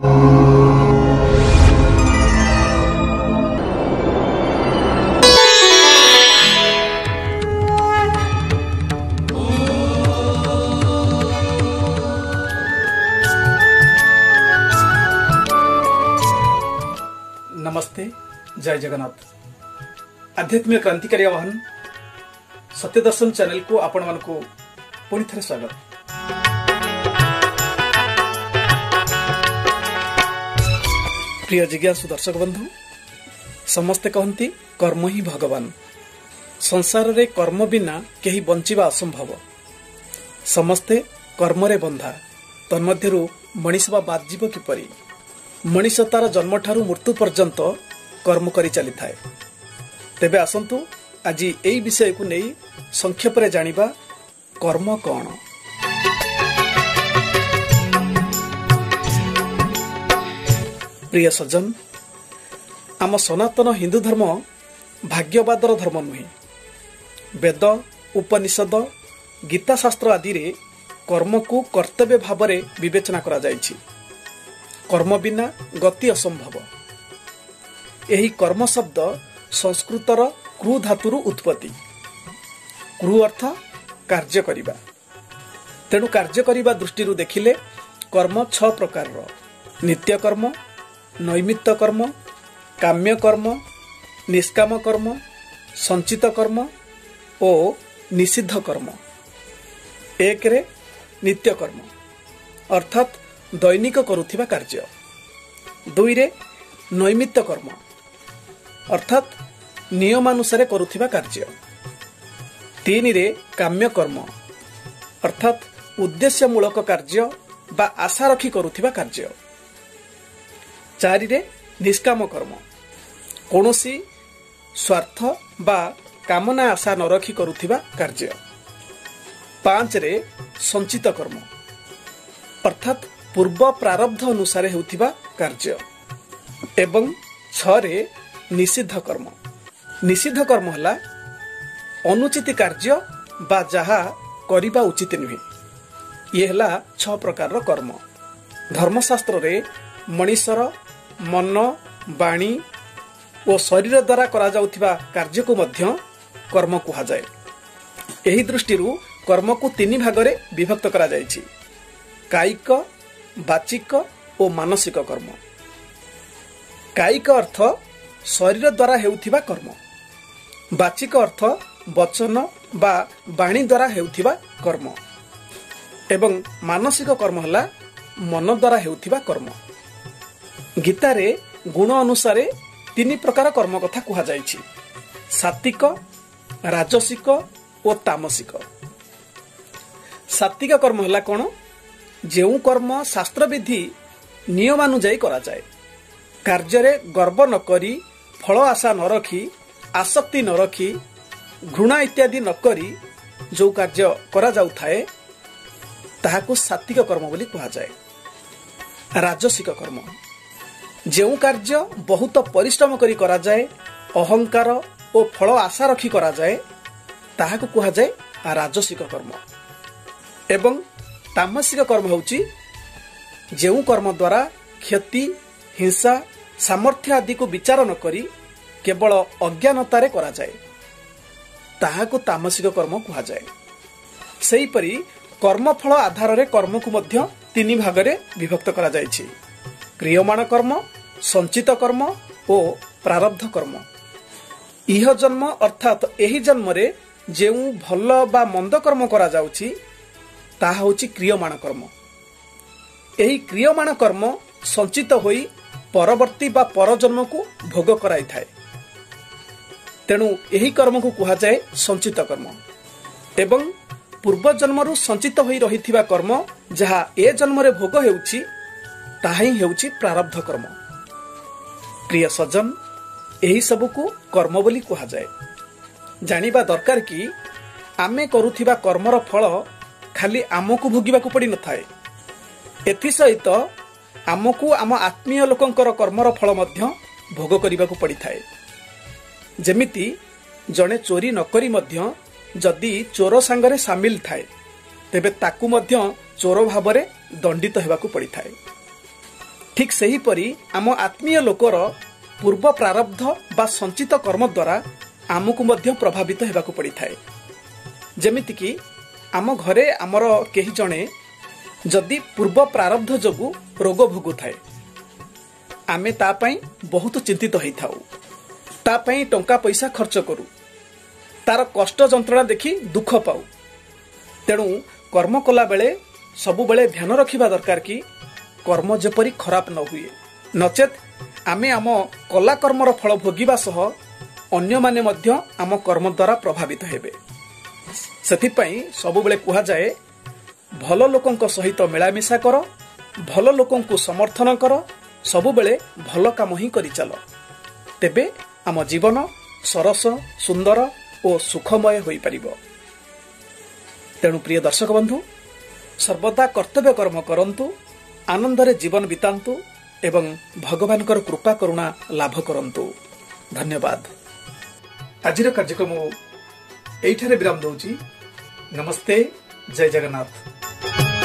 नमस्ते, जय जगन्नाथ। आध्यात्मिक क्रांतिकारी आह्वान सत्य दर्शन चैनल को आपण मानक पुणी थे स्वागत। प्रिय जिज्ञासु दर्शक बंधु, समस्ते कहती कर्म ही भगवान। संसार रे कर्म बिना केही बंचिबा असंभव। समस्ते कर्म रे बंधा। तन्मध्यरु मनीष बा बाजीव किपरि? मनीष तार जन्म ठारू मृत्यु पर्यंत कर्म करी चली थाए। तेबे आसंतु आज एई विषय को नहीं संक्षेप रे जानिबा कर्म कौन। प्रिय सज्जन, आम सनातन हिंदू धर्म भाग्यवादर धर्म नुहे। वेद, उपनिषद, गीता शास्त्र आदि रे कर्म को कर्तव्य भाव रे विवेचना करा जायछि। कर्म बिना गति असंभव। यही कर्म शब्द संस्कृतर क्रू धातुरु उत्पत्ति। क्रू अर्थ कार्य करिबा। तेणु कार्य करिबा दृष्टिरु देखिले कर्म 6 प्रकार: नित्य कर्म, नैमित्त कर्म, काम्य कर्म, निष्काम कर्म, संचित कर्म और निषिद्ध कर्म। 1 रे नित्य कर्म अर्थात दैनिक करुथिबा कार्य। 2 रे नैमित्त कर्म अर्थात नियमानुसार करुथिबा कार्य। 3 रे काम्य कर्म अर्थात उद्देश्यमूलक कार्य बा आशा रखी करुथिबा कार्य। 4 रे निष्काम कर्म कोनोसी स्वार्थ बा कामना आशा न रखी करुथिबा कार्य। 5 रे संचित कर्म अर्थात पूर्व प्रारब्ध अनुसार हेउथिबा कार्य। एवं 6 रे निषिद्ध कर्म। निषिद्ध कर्म हला अनुचित कार्य बा जहा करिबा उचित नुहे। ये हला 6 प्रकार कर्म। धर्मशास्त्र रे मनीषर मन, वाणी और शरीर द्वारा करा जाउथिबा कार्य को मध्य कर्म कुहा जाए। एही दृष्टिरु कर्म को 3 भागरे विभक्त करा जायछि: कायिक, वाचिक और मानसिक कर्म। कायिक अर्थ शरीर द्वारा हेउथिबा कर्म। वाचिक अर्थ वचन बा वाणी द्वारा हेउथिबा कर्म। एवं मानसिक कर्म हला मन द्वारा हेउथिबा कर्म। गीता रे गुण अनुसार 3 प्रकार कर्म कथा कुहा जायछि: सात्विक, राजसिक और तामसिक। सात्विक कर्म हला कोन? जेउ कर्म शास्त्र विधि नियमानुजाई करा जाए, कार्य रे गर्व न करी, फल आशा न रखी, आसक्ति न रखी, घृणा इत्यादि न करी जो कार्य करा जाउ थाए ताहाकु सात्विक कर्म बोली कहा जाए। राजसिक कर्म जेउ कार्य बहुत परिश्रम करी करा जाए, अहंकार और फल आशा रखी करा जाए ताहाकु कहा जाए राजसिक कर्म। एवं तामसिक कर्म होउची जेउ कर्म द्वारा क्षति, हिंसा, सामर्थ्य आदि को विचार न करी केवल अज्ञानतारे करा जाए ताहाकु तामसिक कर्म कुहा जाए। सेही परी कर्मफल आधार रे कर्म को मध्य 3 भागरे विभक्त करा जायछि: क्रियमाण कर्म, संचित कर्म और प्रारब्ध कर्म। इह जन्म अर्थात एही जन्म रे जेउ भल बा मंद कर्म करा जाउछि ताहा होछि क्रियमाण कर्म। एही क्रियमाण कर्म संचित होई परवर्ती बा परजन्म को भोग कराई थाए। तेणु एही कर्म को कुहा जाए संचित कर्म। एवं पूर्व जन्मरु संचित होई रहिथिबा कर्म जहा ए जन्म रे भोग हेउछि ताहा ही हेउछि प्रारब्ध कर्म। प्रिय सज्जन, एही सब को कर्म बोली कुहा जाए। जानिबा दरकार कि आमे करुथिबा कर्मर फल खाली आमको भोगिबा को पड़ी न थाए। एथि सहित आमको आम आत्मीय लोकंकर कर्मर फल मध्य भोग करने को पड़ी थाए। जेमिति जड़े चोरी नकरी मध्य जदि चोर सांगरे सामिल थाए तेबे ताकू मध्य चोर भाव में दंडित होगा पड़ी थाए। ठीक सेहीपरि आम आत्मीय लोकर पूर्व प्रारब्ध बा संचित कर्म द्वारा आमको मध्य प्रभावित हेबाकु पड़िथाए। जेमितिकि आम घरे आमर केही जणे जदि पूर्व प्रारब्ध जोगु रोग भोगु थाए, आमे ता पई बहुत चिंतित होई थाउ, ता पई टंका पैसा खर्च करू, तार कष्ट जंत्रणा देखि दुख पाऊ। तेणु कर्म कला बेले सबु बेले ध्यान रखिबा दरकार कि कर्म जेपरि खराब न हुए, नचेत आमे आम कला कर्मर फल भोगिबा सह अन्य माने मध्य आम कर्म द्वारा प्रभावित हेबे। सेथिपई सबु बेले कुहा जाए, भल लोकंक सहित मिलामिशा कर, भल लोकंकु समर्थन कर, सबु बेले भल काम ही करि चल, तेबे आम जीवन सरस सुंदर और सुखमय होई परिबो। तेणु प्रिय दर्शक बंधु, सर्वदा कर्तव्य कर्म करंतु, आनंदरे जीवन बितांतु एवं भगवानकर कृपा करुणा लाभ करंतु। धन्यवाद। आजिर कार्यक्रम एइठारे विराम दउची। नमस्ते, जय जगन्नाथ।